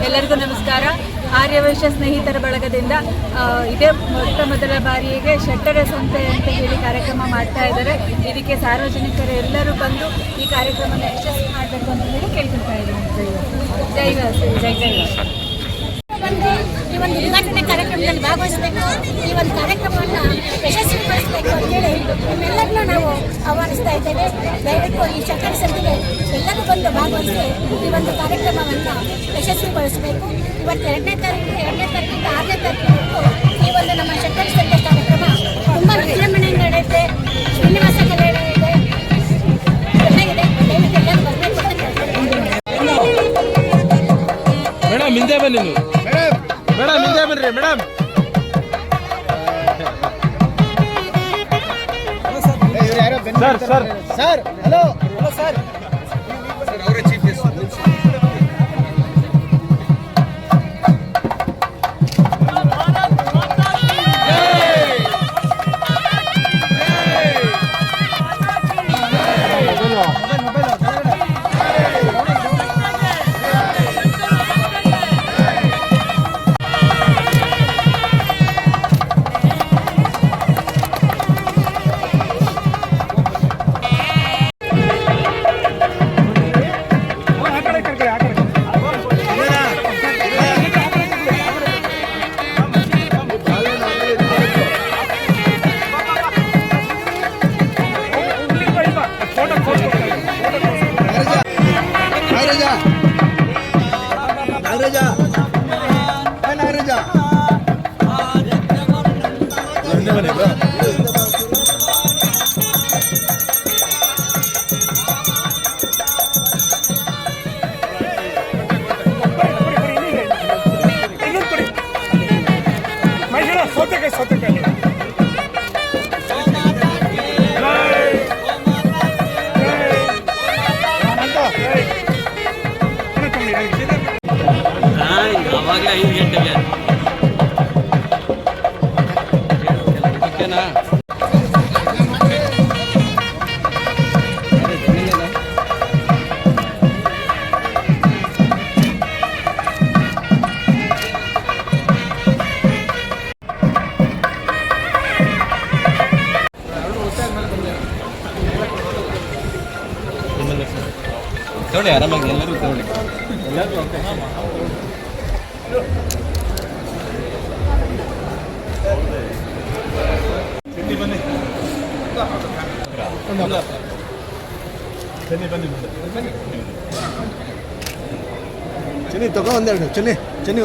ಎಲ್ಲರಿಗೂ ನಮಸ್ಕಾರ. ಆರ್ಯವೈಶ್ಯ ಸ್ನೇಹಿತರ ಬಳಗದಿಂದ ಇದೇ ಮೊದಲ ಬಾರಿಗೆ ಶೆಟ್ಟರ ಸಂತೆ ಅಂತ ಹೇಳಿ ಕಾರ್ಯಕ್ರಮ ಮಾಡ್ತಾ ಇದ್ದಾರೆ. ಇದಕ್ಕೆ ಸಾರ್ವಜನಿಕರು ಎಲ್ಲರೂ ಬಂದು ಈ ಕಾರ್ಯಕ್ರಮನ ಯಶಸ್ವಿ ಮಾಡಬೇಕು ಅಂತ ಹೇಳಿ ಕೇಳ್ಕೊಳ್ತಾ ಇದ್ದೀನಿ. ಜೈ ಈ ಒಂದು ಉದ್ಘಾಟನೆ ಕಾರ್ಯಕ್ರಮದಲ್ಲಿ ಭಾಗವಹಿಸಬೇಕು, ಈ ಒಂದು ಕಾರ್ಯಕ್ರಮವನ್ನು ಯಶಸ್ವಿಗೊಳಿಸಬೇಕು ಅಂತೇಳಿ ನಿಮ್ಮೆಲ್ಲರನ್ನೂ ನಾವು ಆಹ್ವಾನಿಸ್ತಾ ಇದ್ದೇವೆ. ದಯವಿಟ್ಟು ಈ ಶೆಟ್ಟರ ಸಂತೆಗೆ ಎಲ್ಲರೂ ಬಂದು ಭಾಗವಹಿಸಿ ಈ ಒಂದು ಕಾರ್ಯಕ್ರಮವನ್ನು ಯಶಸ್ವಿಗೊಳಿಸಬೇಕು. ಇವತ್ತು 2ನೇ ತಾರೀಕಿಂದ 6ನೇ ತಾರೀಕು ಈ ಒಂದು ನಮ್ಮ ಶೆಟ್ಟರ ಸಂತೆ ಕಾರ್ಯಕ್ರಮ ತುಂಬ ವಿಜೃಂಭಣೆಯಿಂದ ನಡೆಯುತ್ತೆ. ಶ್ರೀನಿವಾಸ ಕಲೆ ಇದೆ, ಚೆನ್ನಾಗಿದೆ. ದಯವಿಟ್ಟು ಎಲ್ಲರೂ ಬರಬೇಕು ಅಂತ ಕೇಳ್ತಾರೆ. ಮೇಡಮ್ ಹಿಂದೆ ಬನ್ನಿ ನೀವು. ಮೇಡಮ್ ಹಿಂದೆ ಬನ್ರಿ madam. Sir sir sir hello sir ಅವರೇ ಚೀಫ್ ಗೆಸ್ಟ್. ಆವಾಗಲೇ 5 ಗಂಟೆಗೆ ಓಕೆನಾ? ತಗೊಳ್ಳಿ, ಆರಾಮಾಗಿ ಎಲ್ಲರೂ ತಗೊಳ್ಳಿ. ಚೆನ್ನಿ ತಗೋ ಒಂದೆರಡು ಚೆನ್ನಿ ಚೆನ್ನಿ.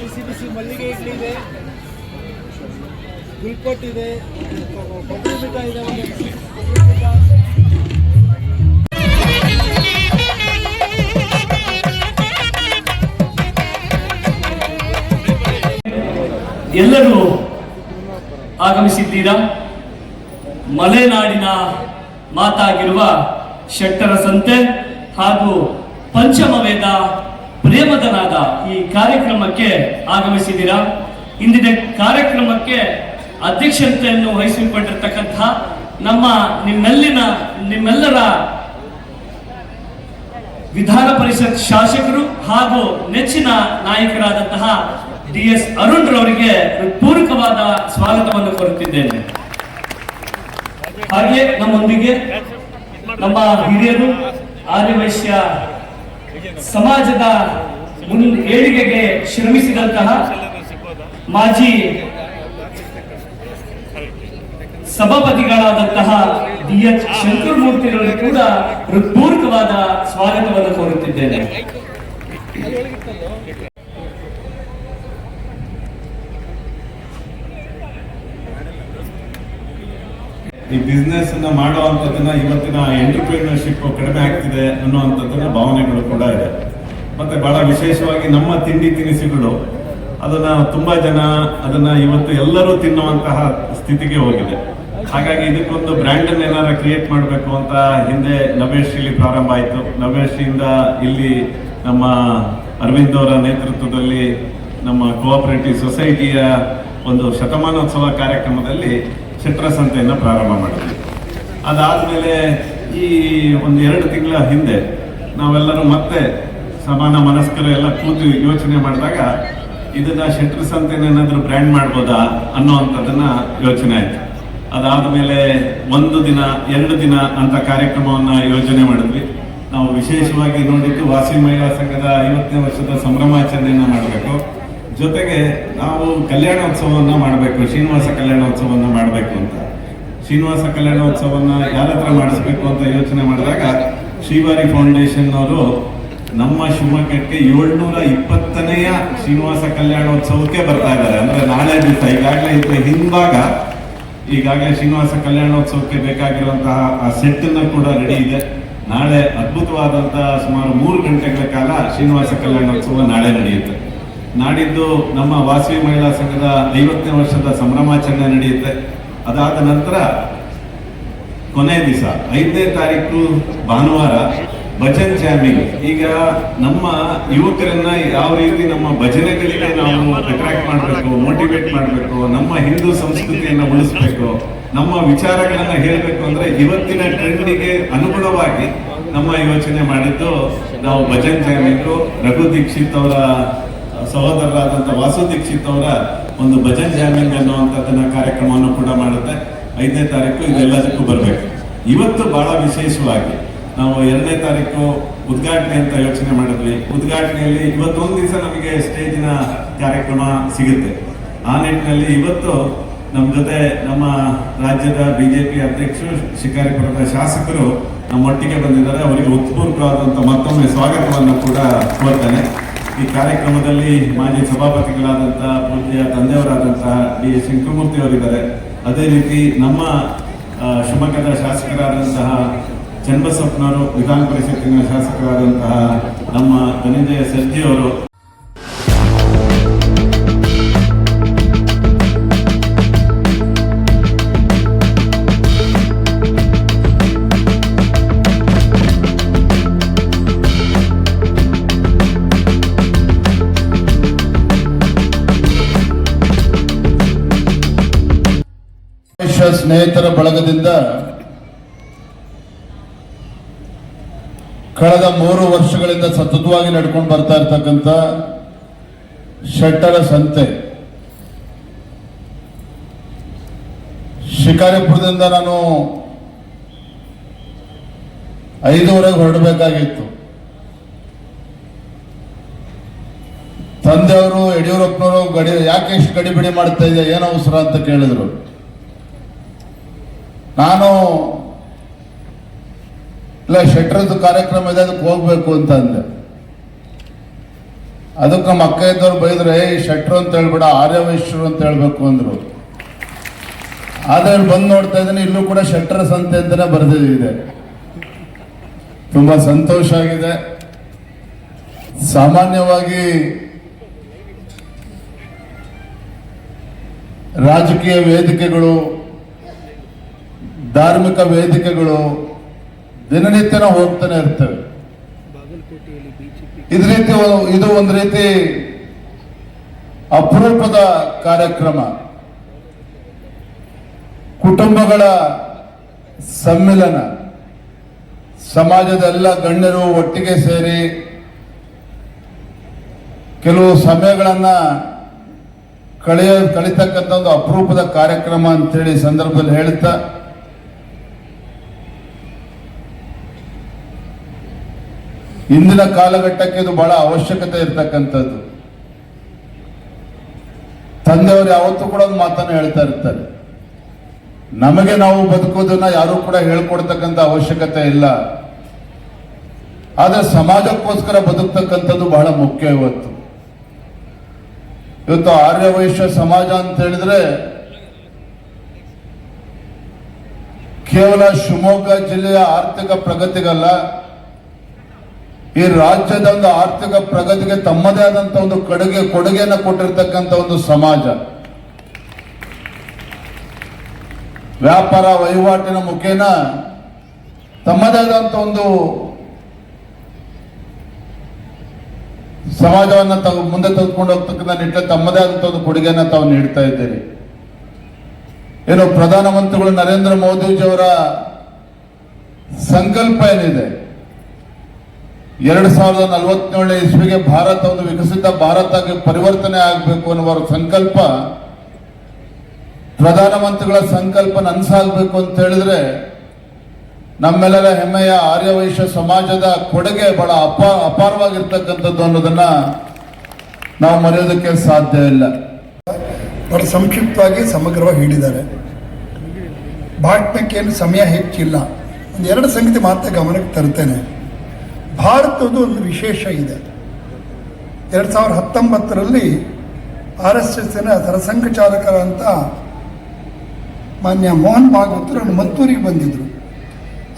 ಬಿಸಿ ಬಿಸಿ ಮಲ್ಲಿಗೆ ಇಡ್ಲಿ ಇದೆ, ಗುಲ್ಕೊಟ್ಟು ಇದೆ, ಕೊಬ್ಬರಿ ಮಿಠಾಯಿ ಇದೆ. ಎಲ್ಲರೂ ಆಗಮಿಸಿದ್ದೀರಾ. ಮಲೆನಾಡಿನ ಮಾತಾಗಿರುವ ಶೆಟ್ಟರ ಸಂತೆ ಹಾಗೂ ಪಂಚಮ ವೇದ ಪ್ರೇಮದನಾದ ಈ ಕಾರ್ಯಕ್ರಮಕ್ಕೆ ಆಗಮಿಸಿದ್ದೀರಾ. ಇಂದಿನ ಕಾರ್ಯಕ್ರಮಕ್ಕೆ ಅಧ್ಯಕ್ಷತೆಯನ್ನು ವಹಿಸಿಕೊಂಡಿರ್ತಕ್ಕಂತಹ ನಿಮ್ಮೆಲ್ಲರ ವಿಧಾನ ಪರಿಷತ್ ಶಾಸಕರು ಹಾಗೂ ನೆಚ್ಚಿನ ನಾಯಕರಾದಂತಹ DS ಅರುಣ್ ರವರಿಗೆ ಪೂರಕವಾದ ಸ್ವಾಗತವನ್ನು ಕೋರುತ್ತಿದ್ದೇನೆ. ಹಾಗೆ ನಮ್ಮೊಂದಿಗೆ ನಮ್ಮ ಹಿರಿಯರು, ಆರ್ಯವೈಶ್ಯ ಸಮಾಜದ ಏಳಿಗೆಗೆ ಶ್ರಮಿಸಿದಂತಹ ಮಾಜಿ ಸಭಾಪತಿಗಳಾದಂತಹ DH ಶಂಕರಮೂರ್ತಿಗಳು ಕೂಡ ಹೃತ್ಪೂರ್ವಕವಾದ ಸ್ವಾಗತವನ್ನು ಕೋರುತ್ತಿದ್ದೇನೆ. ಈ ಬಿಸ್ನೆಸ್ ಅನ್ನ ಮಾಡುವಂತದನ್ನ ಇವತ್ತಿನ ಎಂಟರ್ಪ್ರಿನರ್ಶಿಪ್ ಕಡಿಮೆ ಆಗ್ತಿದೆ ಅನ್ನುವಂಥದ್ದನ್ನ ಭಾವನೆಗಳು ಕೂಡ ಇದೆ. ಮತ್ತೆ ಬಹಳ ವಿಶೇಷವಾಗಿ ನಮ್ಮ ತಿಂಡಿ ತಿನಿಸುಗಳು ಅದನ್ನ ತುಂಬಾ ಜನ ಅದನ್ನ ಇವತ್ತು ಎಲ್ಲರೂ ತಿನ್ನುವಂತಹ ಸ್ಥಿತಿಗೆ ಹೋಗಿದೆ. ಹಾಗಾಗಿ ಇದಕ್ಕೊಂದು ಬ್ರ್ಯಾಂಡ್ ಅನ್ನು ಏನಾರ ಕ್ರಿಯೇಟ್ ಮಾಡಬೇಕು ಅಂತ ಹಿಂದೆ ನವ್ಯಶ್ರೀಲಿ ಪ್ರಾರಂಭ ಆಯಿತು. ನವ್ಯಶ್ರೀಯಿಂದ ಇಲ್ಲಿ ನಮ್ಮ ಅರವಿಂದ್ ಅವರ ನೇತೃತ್ವದಲ್ಲಿ ನಮ್ಮ ಕೋಆಪರೇಟಿವ್ ಸೊಸೈಟಿಯ ಒಂದು ಶತಮಾನೋತ್ಸವ ಕಾರ್ಯಕ್ರಮದಲ್ಲಿ ಶೆಟ್ಟರ ಸಂತೆಯನ್ನು ಪ್ರಾರಂಭ ಮಾಡಿದ್ವಿ. ಅದಾದಮೇಲೆ ಈ ಒಂದು 2 ತಿಂಗಳ ಹಿಂದೆ ನಾವೆಲ್ಲರೂ ಮತ್ತೆ ಸಮಾನ ಮನಸ್ಕರು ಎಲ್ಲ ಕೂತು ಯೋಚನೆ ಮಾಡಿದಾಗ ಇದನ್ನ ಶೆಟ್ಟರ ಸಂತೆನ ಏನಾದರೂ ಬ್ರ್ಯಾಂಡ್ ಮಾಡ್ಬೋದಾ ಅನ್ನೋವಂಥದ್ದನ್ನ ಯೋಚನೆ ಆಯ್ತು. ಅದಾದಮೇಲೆ 1 ದಿನ 2 ದಿನ ಅಂತ ಕಾರ್ಯಕ್ರಮವನ್ನ ಯೋಜನೆ ಮಾಡಿದ್ವಿ. ನಾವು ವಿಶೇಷವಾಗಿ ನೋಡಿದ್ದು ವಾಸವಿ ಮಹಿಳಾ ಸಂಘದ 50ನೇ ವರ್ಷದ ಸಂಭ್ರಮಾಚರಣೆಯನ್ನ ಮಾಡಬೇಕು. ಜೊತೆಗೆ ನಾವು ಕಲ್ಯಾಣೋತ್ಸವವನ್ನು ಮಾಡಬೇಕು, ಶ್ರೀನಿವಾಸ ಕಲ್ಯಾಣೋತ್ಸವವನ್ನು ಮಾಡಬೇಕು ಅಂತ. ಶ್ರೀನಿವಾಸ ಕಲ್ಯಾಣೋತ್ಸವವನ್ನು ಯಾರ ಹತ್ರ ಮಾಡಿಸ್ಬೇಕು ಅಂತ ಯೋಚನೆ ಮಾಡಿದಾಗ ಶ್ರೀವಾರಿ ಫೌಂಡೇಶನ್ ಅವರು ನಮ್ಮ ಶಿವಮೊಗ್ಗಕ್ಕೆ 720ನೇ ಶ್ರೀನಿವಾಸ ಕಲ್ಯಾಣೋತ್ಸವಕ್ಕೆ ಬರ್ತಾ ಇದ್ದಾರೆ. ಅಂದ್ರೆ ನಾಳೆ ದಿವಸ ಈಗಾಗಲೇ ಇದ್ರೆ ಹಿಂಭಾಗ ಈಗಾಗಲೇ ಶ್ರೀನಿವಾಸ ಕಲ್ಯಾಣೋತ್ಸವಕ್ಕೆ ಬೇಕಾಗಿರುವಂತಹ ಆ ಸೆಟ್ ಅನ್ನು ಕೂಡ ರೆಡಿ ಇದೆ. ನಾಳೆ ಅದ್ಭುತವಾದಂತಹ ಸುಮಾರು 3 ಗಂಟೆಗಳ ಕಾಲ ಶ್ರೀನಿವಾಸ ಕಲ್ಯಾಣೋತ್ಸವ ನಾಳೆ ನಡೆಯುತ್ತೆ. ನಾಡಿದ್ದು ನಮ್ಮ ವಾಸವಿ ಮಹಿಳಾ ಸಂಘದ 50ನೇ ವರ್ಷದ ಸಂಭ್ರಮಾಚರಣೆ ನಡೆಯುತ್ತೆ. ಅದಾದ ನಂತರ ಕೊನೆ ದಿವಸ 5ನೇ ತಾರೀಕು ಭಾನುವಾರ ಭಜನ್ ಜಾಮಿಂಗ್. ಈಗ ನಮ್ಮ ಯುವಕರನ್ನ ಯಾವ ರೀತಿ ನಮ್ಮ ಭಜನೆಗಳಿಗೆ ನಾವು ಅಟ್ರಾಕ್ಟ್ ಮಾಡಬೇಕು, ಮೋಟಿವೇಟ್ ಮಾಡಬೇಕು, ನಮ್ಮ ಹಿಂದೂ ಸಂಸ್ಕೃತಿಯನ್ನ ಉಳಿಸ್ಬೇಕು, ನಮ್ಮ ವಿಚಾರಗಳನ್ನ ಹೇಳಬೇಕು ಅಂದ್ರೆ ಇವತ್ತಿನ ಟ್ರೆಂಡಿಗೆ ಅನುಗುಣವಾಗಿ ನಮ್ಮ ಯೋಚನೆ ಮಾಡಿದ್ದು ನಾವು ಭಜನ್ ಜಾಮಿಂಗ್. ರಘು ದೀಕ್ಷಿತ್ ಅವರ ಸಹೋದರರಾದಂಥ ವಾಸು ದೀಕ್ಷಿತ್ ಅವರ ಒಂದು ಭಜನ್ ಜಾಮಿಂಗ್ ಅನ್ನುವಂಥದ್ದನ್ನ ಕಾರ್ಯಕ್ರಮವನ್ನು ಕೂಡ ಮಾಡುತ್ತೆ. 5ನೇ ತಾರೀಕು ಇದೆಲ್ಲದಕ್ಕೂ ಬರಬೇಕು. ಇವತ್ತು ಬಹಳ ವಿಶೇಷವಾಗಿ ನಾವು 2ನೇ ತಾರೀಕು ಉದ್ಘಾಟನೆ ಅಂತ ಯೋಚನೆ ಮಾಡಿದ್ವಿ. ಉದ್ಘಾಟನೆಯಲ್ಲಿ ಇವತ್ತೊಂದು ದಿವಸ ನಮಗೆ ಸ್ಟೇಜಿನ ಕಾರ್ಯಕ್ರಮ ಸಿಗುತ್ತೆ. ಆ ನಿಟ್ಟಿನಲ್ಲಿ ಇವತ್ತು ನಮ್ಮ ಜೊತೆ ನಮ್ಮ ರಾಜ್ಯದ ಬಿಜೆಪಿ ಅಧ್ಯಕ್ಷರು, ಶಿಕಾರಿಪುರದ ಶಾಸಕರು ನಮ್ಮೊಟ್ಟಿಗೆ ಬಂದಿದ್ದಾರೆ. ಅವರಿಗೆ ಉತ್ಪೂರ್ವಕವಾದಂಥ ಮತ್ತೊಮ್ಮೆ ಸ್ವಾಗತವನ್ನು ಕೂಡ ಕೋರ್ತೇನೆ. ಈ ಕಾರ್ಯಕ್ರಮದಲ್ಲಿ ಮಾಜಿ ಸಭಾಪತಿಗಳಾದಂಥ ಪೂಜ್ಯ ತಂದೆಯವರಾದಂತಹ ಡಿ ಶಂಕರಮೂರ್ತಿ ಅವರಿದ್ದಾರೆ. ಅದೇ ರೀತಿ ನಮ್ಮ ಶಿವಮೊಗ್ಗದ ಶಾಸಕರಾದಂತಹ ಚನ್ನಬಸಪ್ಪನವರು, ವಿಧಾನ ಪರಿಷತ್ತಿನ ಶಾಸಕರಾದಂತಹ ನಮ್ಮ ಧನಂಜಯ ಸರ್ಜಿ ಅವರು, ಸ್ನೇಹಿತರ ಬಳಗದಿಂದ ಕಳೆದ 3 ವರ್ಷಗಳಿಂದ ಸತತವಾಗಿ ನಡ್ಕೊಂಡು ಬರ್ತಾ ಇರ್ತಕ್ಕಂಥ ಶೆಟ್ಟರ ಸಂತೆ ಶಿಕಾರಿಪುರದಿಂದ ನಾನು 5:30 ಹೊರಡಬೇಕಾಗಿತ್ತು. ತಂದೆಯವರು ಯಡಿಯೂರಪ್ಪನವರು ಯಾಕೆ ಇಷ್ಟು ಗಡಿಬಿಡಿ ಮಾಡ್ತಾ ಇದೆ, ಏನು ಅವಸರ ಅಂತ ಕೇಳಿದ್ರು. ನಾನು ಇಲ್ಲ, ಶೆಟ್ಟರದ್ದು ಕಾರ್ಯಕ್ರಮ ಇದೆ, ಅದಕ್ಕೆ ಹೋಗ್ಬೇಕು ಅಂತ ಅಂದೆ. ಅದಕ್ಕೆ ನಮ್ಮ ಅಕ್ಕ ಇದ್ದವ್ರು ಬೈದ್ರು, ಶೆಟ್ರು ಅಂತ ಹೇಳ್ಬೇಡ, ಆರ್ಯವೈಶ್ಯರು ಅಂತ ಹೇಳ್ಬೇಕು ಅಂದ್ರು. ಆದ್ರೆ ಬಂದು ನೋಡ್ತಾ ಇದ್ದೇನೆ, ಇಲ್ಲೂ ಕೂಡ ಶೆಟ್ಟರ ಸಂತೆ ಅಂತಾನೆ ಬರೆದಿದೆ. ತುಂಬಾ ಸಂತೋಷ ಆಗಿದೆ. ಸಾಮಾನ್ಯವಾಗಿ ರಾಜಕೀಯ ವೇದಿಕೆಗಳು, ಧಾರ್ಮಿಕ ವೇದಿಕೆಗಳು ದಿನನಿತ್ಯ ಹೋಗ್ತಾನೆ ಇರ್ತವೆ. ಇದು ಒಂದು ರೀತಿ ಅಪರೂಪದ ಕಾರ್ಯಕ್ರಮ. ಕುಟುಂಬಗಳ ಸಮ್ಮಿಲನ, ಸಮಾಜದ ಎಲ್ಲ ಗಣ್ಯರು ಒಟ್ಟಿಗೆ ಸೇರಿ ಕೆಲವು ಸಮಯಗಳನ್ನ ಕಳಿತಕ್ಕಂಥ ಒಂದು ಅಪರೂಪದ ಕಾರ್ಯಕ್ರಮ ಅಂತೇಳಿ ಸಂದರ್ಭದಲ್ಲಿ ಹೇಳ್ತಾ, ಇಂದಿನ ಕಾಲಘಟ್ಟಕ್ಕೆ ಇದು ಬಹಳ ಅವಶ್ಯಕತೆ ಇರ್ತಕ್ಕಂಥದ್ದು. ತಂದೆಯವರು ಯಾವತ್ತೂ ಕೂಡ ಒಂದು ಮಾತನ್ನು ಹೇಳ್ತಾ ಇರ್ತಾರೆ, ನಮಗೆ ನಾವು ಬದುಕೋದನ್ನ ಯಾರು ಕೂಡ ಹೇಳ್ಕೊಡ್ತಕ್ಕಂಥ ಅವಶ್ಯಕತೆ ಇಲ್ಲ, ಆದ್ರೆ ಸಮಾಜಕ್ಕೋಸ್ಕರ ಬದುಕ್ತಕ್ಕಂಥದ್ದು ಬಹಳ ಮುಖ್ಯ. ಇವತ್ತು ಆರ್ಯವೈಶ್ಯ ಸಮಾಜ ಅಂತ ಹೇಳಿದ್ರೆ ಕೇವಲ ಶಿವಮೊಗ್ಗ ಜಿಲ್ಲೆಯ ಆರ್ಥಿಕ ಪ್ರಗತಿಗಲ್ಲ, ಈ ರಾಜ್ಯದ ಒಂದು ಆರ್ಥಿಕ ಪ್ರಗತಿಗೆ ತಮ್ಮದೇ ಆದಂತ ಒಂದು ಕೊಡುಗೆಯನ್ನು ಕೊಟ್ಟಿರ್ತಕ್ಕಂಥ ಒಂದು ಸಮಾಜ. ವ್ಯಾಪಾರ ವಹಿವಾಟಿನ ಮುಖೇನ ತಮ್ಮದೇ ಆದಂತ ಒಂದು ಸಮಾಜವನ್ನ ತಾವು ಮುಂದೆ ತೆಗೆದುಕೊಂಡು ಹೋಗ್ತಕ್ಕಂಥ ನಿಟ್ಟಿನಲ್ಲಿ ತಮ್ಮದೇ ಆದಂತ ಒಂದು ಕೊಡುಗೆಯನ್ನು ತಾವು ನೀಡ್ತಾ ಇದ್ದೀರಿ. ಏನು ಪ್ರಧಾನಮಂತ್ರಿಗಳು ನರೇಂದ್ರ ಮೋದಿಜಿಯವರ ಸಂಕಲ್ಪ ಏನಿದೆ, 2047 ಇಸ್ವಿಗೆ ಭಾರತ ಒಂದು ವಿಕಸಿತ ಭಾರತ ಆಗಿ ಪರಿವರ್ತನೆ ಆಗಬೇಕು ಅನ್ನುವ ಸಂಕಲ್ಪ, ಪ್ರಧಾನಮಂತ್ರಿಗಳ ಸಂಕಲ್ಪ ನನಸಾಗಬೇಕು ಅಂತ ಹೇಳಿದ್ರೆ ನಮ್ಮೆಲ್ಲರ ಹೆಮ್ಮೆಯ ಆರ್ಯವೈಶ್ಯ ಸಮಾಜದ ಕೊಡುಗೆ ಬಹಳ ಅಪಾರವಾಗಿರ್ತಕ್ಕಂಥದ್ದು ಅನ್ನೋದನ್ನ ನಾವು ಮರೆಯೋದಕ್ಕೆ ಸಾಧ್ಯ ಇಲ್ಲ. ಬಹಳ ಸಂಕ್ಷಿಪ್ತವಾಗಿ ಸಮಗ್ರವಾಗಿ ಹೇಳಿದ್ದಾರೆ. ಭಾಷಣಕ್ಕೇನು ಸಮಯ ಹೆಚ್ಚಿಲ್ಲ. ಒಂದೆರಡು ಸಂಗತಿ ಮಾತ್ರ ಗಮನಕ್ಕೆ ತರ್ತೇನೆ. ಭಾರತದ ಒಂದು ವಿಶೇಷ ಇದೆ. 2019ರಲ್ಲಿ RSSನ ಸರಸಂಘ ಚಾಲಕರಂತ ಮಾನ್ಯ ಮೋಹನ್ ಭಾಗವತರು ಮದ್ದೂರಿಗೆ ಬಂದಿದ್ದರು.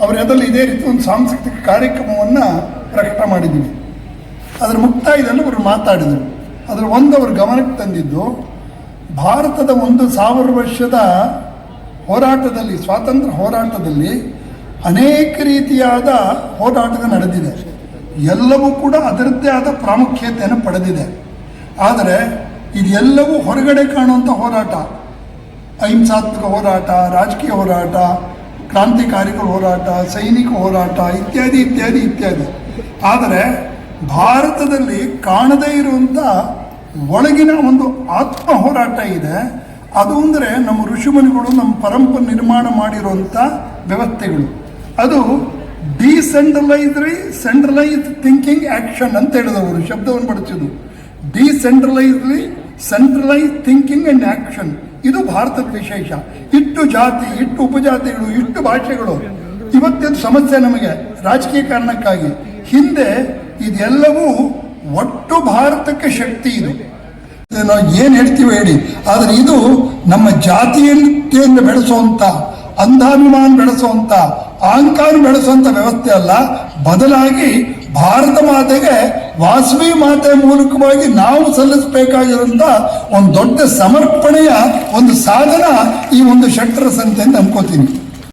ಅವರು ಎದಲ್ಲಿ ಇದೇ ರೀತಿ ಒಂದು ಸಾಂಸ್ಕೃತಿಕ ಕಾರ್ಯಕ್ರಮವನ್ನು ಪ್ರಕಟ ಮಾಡಿದ್ವಿ. ಅದರ ಮುಕ್ತಾಯದಲ್ಲಿ ಅವರು ಮಾತಾಡಿದರು. ಅದರ ಒಂದು ಅವರು ಗಮನಕ್ಕೆ ತಂದಿದ್ದು, ಭಾರತದ 1000 ವರ್ಷದ ಹೋರಾಟದಲ್ಲಿ, ಸ್ವಾತಂತ್ರ್ಯ ಹೋರಾಟದಲ್ಲಿ ಅನೇಕ ರೀತಿಯಾದ ಹೋರಾಟ ನಡೆದಿದೆ. ಎಲ್ಲವೂ ಕೂಡ ಅದರದ್ದೇ ಆದ ಪ್ರಾಮುಖ್ಯತೆಯನ್ನು ಪಡೆದಿದೆ. ಆದರೆ ಇದೆಲ್ಲವೂ ಹೊರಗಡೆ ಕಾಣುವಂಥ ಹೋರಾಟ, ಅಹಿಂಸಾತ್ಮಕ ಹೋರಾಟ, ರಾಜಕೀಯ ಹೋರಾಟ, ಕ್ರಾಂತಿಕಾರಿಗಳ ಹೋರಾಟ, ಸೈನಿಕ ಹೋರಾಟ ಇತ್ಯಾದಿ ಇತ್ಯಾದಿ ಇತ್ಯಾದಿ. ಆದರೆ ಭಾರತದಲ್ಲಿ ಕಾಣದೇ ಇರುವಂಥ ಒಳಗಿನ ಒಂದು ಆತ್ಮ ಹೋರಾಟ ಇದೆ. ಅದು ಅಂದರೆ ನಮ್ಮ ಋಷಿಮುನಿಗಳು ನಮ್ಮ ಪರಂಪರೆ ನಿರ್ಮಾಣ ಮಾಡಿರುವಂಥ ವ್ಯವಸ್ಥೆಗಳು. ಅದು ಸೆಂಟ್ರಲೈಸ್ಡ್ ಥಿಂಕಿಂಗ್ ಆ್ಯಕ್ಷನ್ ಅಂತ ಹೇಳಿದವರು ಶಬ್ದವನ್ನು ಬಳಸಿದ್ರು. ಸೆಂಟ್ರಲೈಸ್ ಥಿಂಕಿಂಗ್ ಆ್ಯಂಡ್ ಆ್ಯಕ್ಷನ್, ಇದು ಭಾರತದ ವಿಶೇಷ. ಇಷ್ಟು ಜಾತಿ, ಇಷ್ಟು ಉಪಜಾತಿಗಳು, ಇಷ್ಟು ಭಾಷೆಗಳು, ಇವತ್ತಿನ ಸಮಸ್ಯೆ ನಮಗೆ ರಾಜಕೀಯ ಕಾರಣಕ್ಕಾಗಿ. ಹಿಂದೆ ಇದೆಲ್ಲವೂ ಒಟ್ಟು ಭಾರತಕ್ಕೆ ಶಕ್ತಿ ಇದು. ನಾವು ಏನು ಹೇಳ್ತೀವಿ ಹೇಳಿ, ಆದರೆ ಇದು ನಮ್ಮ ಜಾತಿಯನ್ನೆಯನ್ನು ಬೆಳೆಸುವಂಥ, ಅಂಧಾಭಿಮಾನ ಬೆಳೆಸುವಂಥ, ಅಹಂಕಾರ ಬೆಳೆಸುವಂಥ ವ್ಯವಸ್ಥೆ ಅಲ್ಲ. ಬದಲಾಗಿ ಭಾರತ ಮಾತೆಗೆ ವಾಸವಿ ಮಾತೆ ಮೂಲಕವಾಗಿ ನಾವು ಸಲ್ಲಿಸಬೇಕಾಗಿರುವಂಥ ಒಂದು ದೊಡ್ಡ ಸಮರ್ಪಣೆಯ ಒಂದು ಸಾಧನ ಈ ಒಂದು ಷಟ್ರ ಸಂತೆ ಅಂತ ಅನ್ಕೋತೀನಿ.